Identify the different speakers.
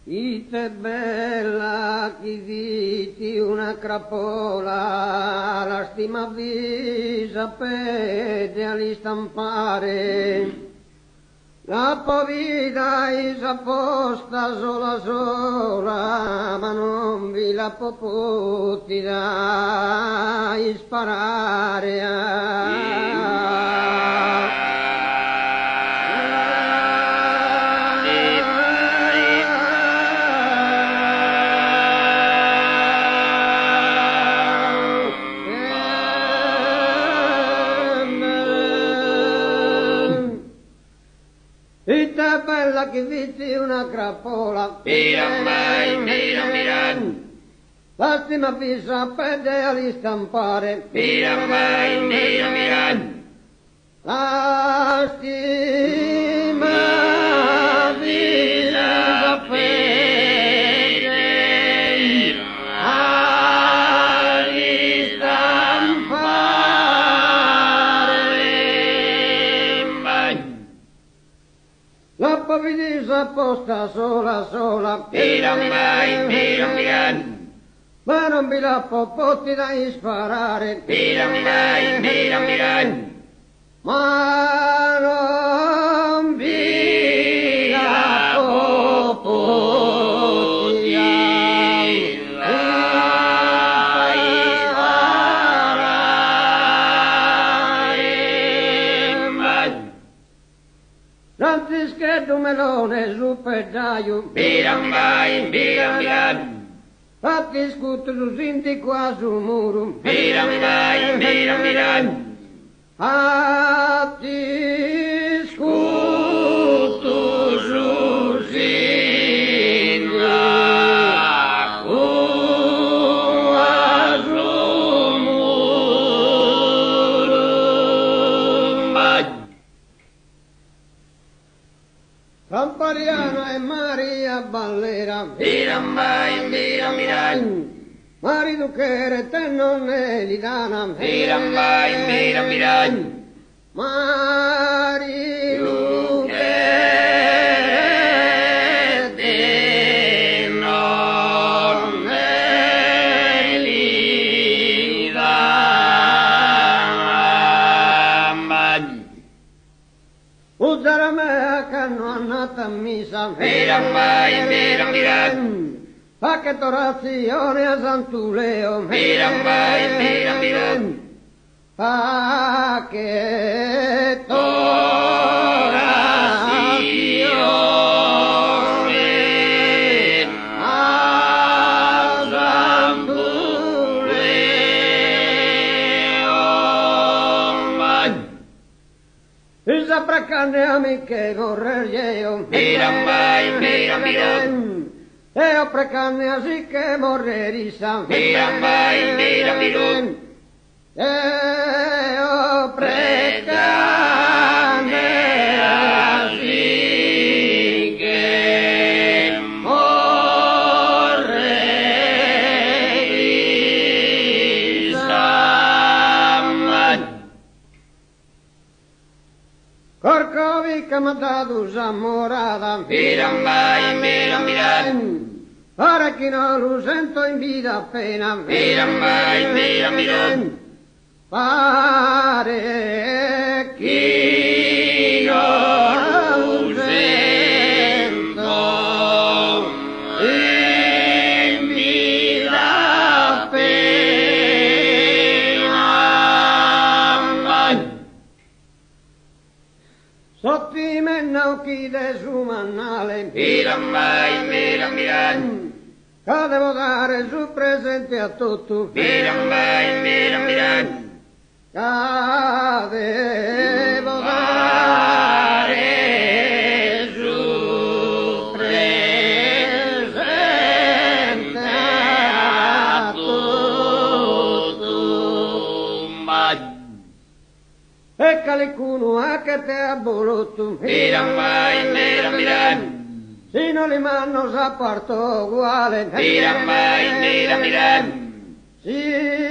Speaker 1: Ite bella chi diti una crapola, la stima visa pede all'istampare. La povida isa posta sola sola, ma non vi la potuti da sparare. Ita bella che viti una crapola, la stima visa pede all'istampare, la stima visa pede all'istampare. La povidisa posta sola sola, ma non vi la potti da sparare, ma non vi la potti da sparare. Frantischetto melone su pedaio, fatti scuto su sinti qua su muro, fatti scuto su sinti qua su muro. Campariana e Maria Ballera, Mari Duchere te non è lidana, Mari Duchere te non è lidana. Uzzaramea che non andata a misa, fa che torazione a Sant'Uleo, fa che torazione a Sant'Uleo. E saprà canne amiche vorrei io, e ho precanne asì che vorrei sa, e ho precanne asì che vorrei sa. Corcovi che m'ha dato s'ammorata, ora chi non lo sento in vita appena, pare chi non lo sento in vita appena. Sottime non chiede su mannale, che devo dare su presente a tutto, che devo dare su presente a tutto. E qualcuno ha che te ha voluto, se non li manno s'apparto uguale, si